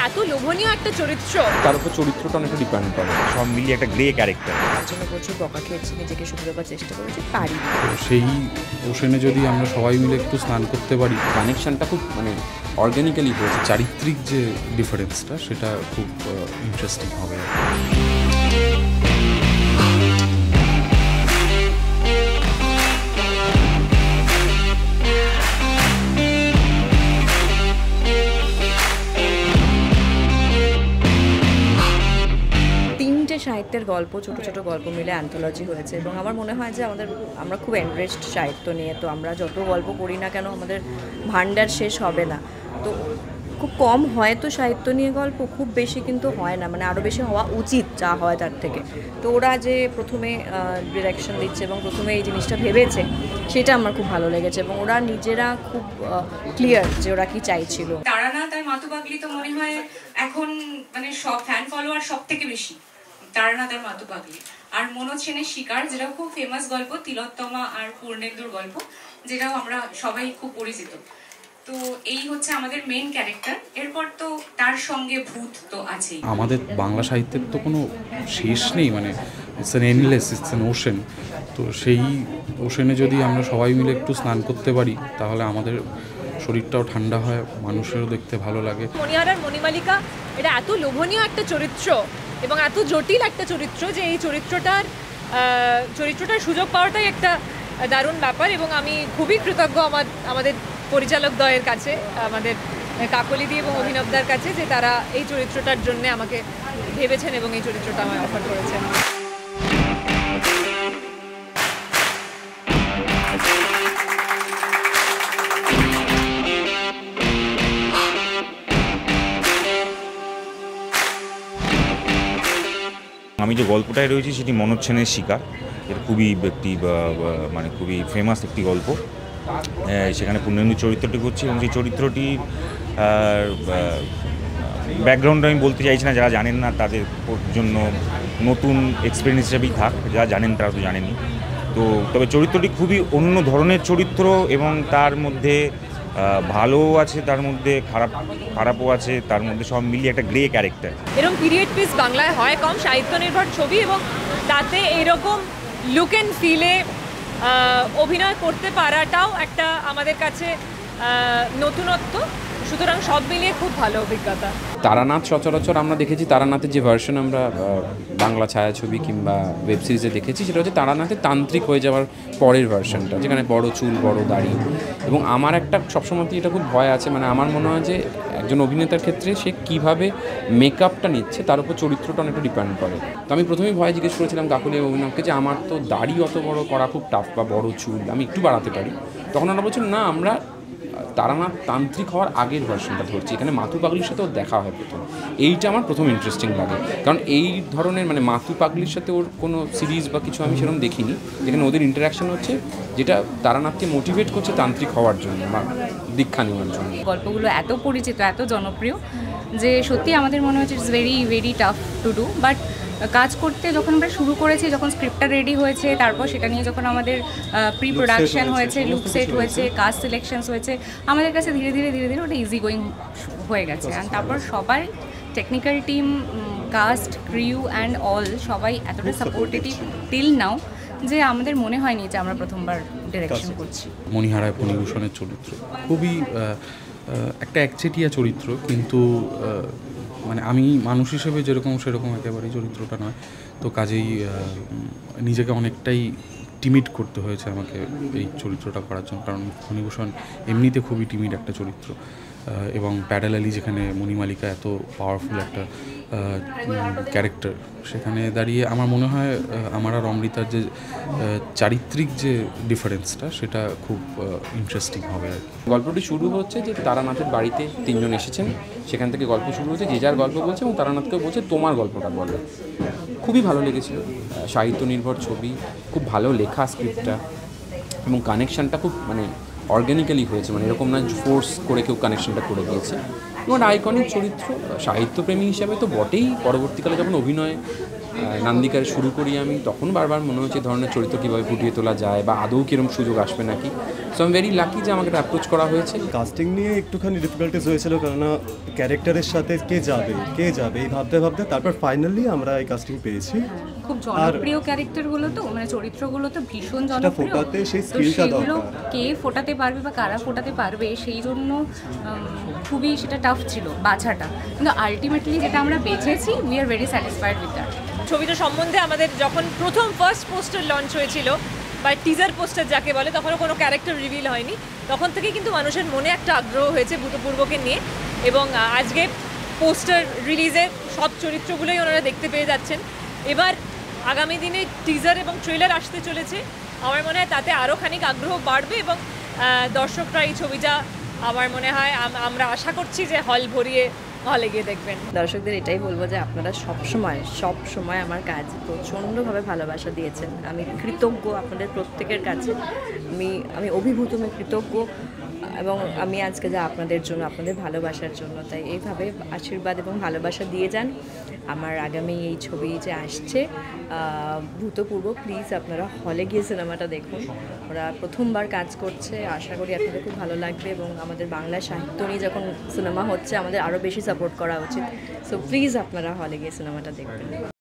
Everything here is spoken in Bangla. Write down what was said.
এত লোভনীয় একটা চরিত্র, তার উপর চরিত্রটা অনেকটা ডিপেন্ড করে, সব মিলিয়ে একটা গ্রে ক্যারেক্টার। তার জন্য প্রচুর বকা খেয়েছি, নিজেকে শুধরাবার চেষ্টা করেছি, পারি। সেই ওশেনে যদি আমরা সবাই মিলে একটু স্নান করতে পারি, কানেকশনটা খুব অর্গানিক্যালি হয়েছে। চারিত্রিক যে ডিফারেন্সটা সেটা খুব ইন্টারেস্টিং হবে। সাহিত্যের গল্প, ছোট ছোট গল্প মিলে অ্যান্থোলজি হয়েছে এবং আমার মনে হয় যে আমরা খুব এনরিচড সাহিত্য নিয়ে, তো আমরা যত গল্প পড়ি না কেন আমাদের ভান্ডার শেষ হবে না। তো খুব কম হয় তো সাহিত্য নিয়ে গল্প, খুব বেশি কিন্তু হয় না, মানে আরও বেশি হওয়া উচিত যা হয় তার থেকে। তো ওরা যে প্রথমে ডিরেকশন দিচ্ছে এবং প্রথমে এই জিনিসটা ভেবেছে, সেটা আমার খুব ভালো লেগেছে এবং ওরা নিজেরা খুব ক্লিয়ার যে ওরা কি চাইছিল। তারানাথ আর মাতু পাগলি তো মনে হয় এখন মানে সব ফ্যান ফলোয়ার সব থেকে বেশি তারানাথ আর মাতু পাগলি। আর মনোজ সেনের শিকার, যেটা খুব ফেমাস গল্প, তিলোত্তমা আর পূর্ণেন্দুর গল্প, যেটাও আমরা সবাই খুব পরিচিত। তো এই হচ্ছে আমাদের মেইন ক্যারেক্টার। এরপর তো তার সঙ্গে ভূত তো আছেই। আমাদের বাংলা সাহিত্যের তো কোনো শেষ নেই, মানে it's an endless, it's an ocean. তো সেই ওশেনে যদি আমরা সবাই মিলে একটু স্নান করতে পারি, তাহলে আমাদের শরীরটাও ঠান্ডা হয়, মানুষেরও দেখতে ভালো লাগে। মণিহার আর মণিমালিকা এটা এত লোভনীয় একটা চরিত্র এবং এত জটিল একটা চরিত্র যে এই চরিত্রটার সুযোগ পাওয়াটাই একটা দারুণ ব্যাপার। এবং আমি খুবই কৃতজ্ঞ আমাদের পরিচালকদ্বয়ের কাছে, আমাদের কাকলিদি এবং অভিনবদার কাছে, যে তারা এই চরিত্রটার জন্য আমাকে ভেবেছেন এবং এই চরিত্রটা আমায় অফার করেছেন। আমি যে গল্পটায় রয়েছি সেটি মনোজ সেনের শিকার। এর খুবই একটি মানে খুবই ফেমাস একটি গল্প। সেখানে পূর্ণেন্দু চরিত্রটি করছি এবং সেই চরিত্রটির ব্যাকগ্রাউন্ড আমি বলতে চাইছি না, যারা জানেন না তাদের জন্য নতুন এক্সপিরিয়েন্স হিসেবেই থাক, যারা জানেন তারা তো জানেনই। তো তবে চরিত্রটি খুবই অন্য ধরনের চরিত্র এবং তার মধ্যে ভালো আছে, তার মধ্যে খারাপও আছে, তার মধ্যে সব মিলিয়ে একটা গ্রে ক্যারেক্টার। এরকম পিরিয়ড পিস বাংলায় হয় কম, সাহিত্য নির্ভর ছবি, এবং তাতে এরকম লুক অ্যান্ড ফিলে অভিনয় করতে পারাটাও একটা আমাদের কাছে নতুনত্ব। সুতরাং সব মিলিয়ে খুব ভালো অভিজ্ঞতা। তারানাথ সচরাচর আমরা দেখেছি, তারানাথের যে ভার্সন আমরা বাংলা ছায়াছবি কিংবা ওয়েব সিরিজে দেখেছি, সেটা হচ্ছে তারানাথের তান্ত্রিক হয়ে যাওয়ার পরের ভার্সনটা, যেখানে বড় চুল, বড় দাড়ি। এবং আমার একটা সবসময় এটা খুব ভয় আছে, মানে আমার মনে হয় যে একজন অভিনেতার ক্ষেত্রে সে কীভাবে মেকআপটা নিচ্ছে তার উপর চরিত্রটা অনেকটা ডিপেন্ড করে। তো আমি প্রথমেই ভয় জিজ্ঞেস করেছিলাম কাকুলি এবং অভিনবকে যে আমার তো দাড়ি অত বড় করা খুব টাফ, বা বড় চুল আমি একটু বাড়াতে পারি। তখন ওরা বলছেন না, আমরা তারানাথ তান্ত্রিক হওয়ার আগের ভার্সনটা ধরছি, এখানে মাতু পাগলির সাথেও দেখা হয় প্রথম। এইটা আমার প্রথম ইন্টারেস্টিং লাগে, কারণ এই ধরনের মানে মাতু পাগলির সাথে ওর কোনো সিরিজ বা কিছু আমি সেরকম দেখিনি, যেখানে ওদের ইন্টারাকশন হচ্ছে, যেটা তারানাথকে মোটিভেট করছে তান্ত্রিক হওয়ার জন্য বা দীক্ষা নেওয়ার জন্য। গল্পগুলো এত পরিচিত, এত জনপ্রিয় যে সত্যি আমাদের মনে হচ্ছে it's very very tough to do. But কাজ করতে যখন আমরা শুরু করেছি, যখন স্ক্রিপ্টটা রেডি হয়েছে, তারপর সেটা নিয়ে যখন আমাদের প্রি প্রোডাকশন হয়েছে, লুক সেট হয়েছে, কাস্ট সিলেকশনস হয়েছে, আমাদের কাছে ধীরে ধীরে ধীরে ধীরে ওটা ইজি গোয়িং হয়ে গেছে। অ্যান্ড তারপর সবাই technical team, cast, crew and all সবাই এতটা সাপোর্টেটিভ টিল নাও যে আমাদের মনে হয়নি যে আমরা প্রথমবার ডিরেকশন করছি। মণিহারায় ফণীভূষণের চরিত্র খুবই একটা একচেটিয়া চরিত্র, কিন্তু মানে আমি মানুষ হিসেবে যেরকম সেরকম একেবারেই চরিত্রটা নয়। তো কাজেই নিজেকে অনেকটাই টিমিড করতে হয়েছে আমাকে এই চরিত্রটা করার জন্য, কারণ ফণীভূষণ এমনিতে খুবই টিমিড একটা চরিত্র, এবং প্যারালালি যেখানে মণিমালিকা এত পাওয়ারফুল একটা ক্যারেক্টার, সেখানে দাঁড়িয়ে আমার মনে হয় আমার আর অমৃতার যে চারিত্রিক যে ডিফারেন্সটা সেটা খুব ইন্টারেস্টিং হবে আর কি। গল্পটি শুরু হচ্ছে যে তারানাথের বাড়িতে তিনজন এসেছেন, সেখান থেকে গল্প শুরু হচ্ছে, যে যার গল্প বলছে এবং তারানাথকেও বলছে তোমার গল্পটা বলো। খুবই ভালো লেগেছিল, সাহিত্য নির্ভর ছবি, খুব ভালো লেখা স্ক্রিপ্টটা, এবং কানেকশানটা খুব অর্গ্যানিক্যালি হয়েছে, এরকম না ফোর্স করে কেউ কানেকশানটা করে দিয়েছে। এবং আইকনিক চরিত্র, সাহিত্যপ্রেমী হিসাবে তো বটেই, পরবর্তীকালে যখন অভিনয় নান্দিকার শুরু করি আমি, তখন বারবার মনে হচ্ছে ধরনের চরিত্র কীভাবে ফুটিয়ে তোলা যায় বা আদৌ কীরকম সুযোগ আসবে নাকি। So I am very lucky যে আমাকে অ্যাপ্রোচ করা হয়েছে। কাস্টিং নিয়ে একটুখানি ডিফিকাল্টিস হয়েছিল, কেননা ক্যারেক্টারের সাথে কে যাবে এই ভাবতে ভাবতে তারপর ফাইনালি আমরা এই কাস্টিং পেয়েছি। খুব জনপ্রিয় ক্যারেক্টারগুলো তো, মানে চরিত্রগুলো তো ভীষণ জনপ্রিয়, ফোটাতে সেই তো স্কিলটা সেগুলো দরকার। কে ফোটাতে পারবে বা কারা ফোটাতে পারবে সেই জন্য খুবই সেটা টাফ ছিল বাছাটা, কিন্তু আলটিমেটলি যেটা আমরা বেছেছি we are very satisfied with that. ছবিটা সম্বন্ধে আমাদের যখন প্রথম ফার্স্ট পোস্টার লঞ্চ হয়েছিল বা টিজার পোস্টার যাকে বলে, তখনও কোনো ক্যারেক্টার রিভিল হয়নি, তখন থেকেই কিন্তু মানুষের মনে একটা আগ্রহ হয়েছে ভূতপূর্বকে নিয়ে। এবং আজকে পোস্টার রিলিজে সব চরিত্রগুলোই ওনারা দেখতে পেয়ে যাচ্ছেন। এবার আগামী দিনে টিজার এবং ট্রেলার আসতে চলেছে, আমার মনে হয় তাতে আরও খানিক আগ্রহ বাড়বে এবং দর্শকরা এই ছবিটা আমার মনে হয় আমরা আশা করছি যে হল ভরিয়ে হলে গিয়ে দেখবেন। দর্শকদের এটাই বলবো যে আপনারা সব সময় আমার কাজ প্রচণ্ডভাবে ভালোবাসা দিয়েছেন। আমি কৃতজ্ঞ আপনাদের প্রত্যেকের কাছে, আমি অভিভূত, আমি কৃতজ্ঞ, এবং আমি আজকে যা আপনাদের জন্য, আপনাদের ভালোবাসার জন্য। তাই এইভাবে আশীর্বাদ এবং ভালোবাসা দিয়ে যান। আমার আগামী এই ছবি যে আসছে ভূতপূর্ব, প্লিজ আপনারা হলে গিয়ে সিনেমাটা দেখুন। ওরা প্রথমবার কাজ করছে, আশা করি আপনাদের খুব ভালো লাগবে। এবং আমাদের বাংলা সাহিত্য নিয়ে যখন সিনেমা হচ্ছে আমাদের আরও বেশি সাপোর্ট করা উচিত। সো প্লিজ আপনারা হলে গিয়ে সিনেমাটা দেখবেন।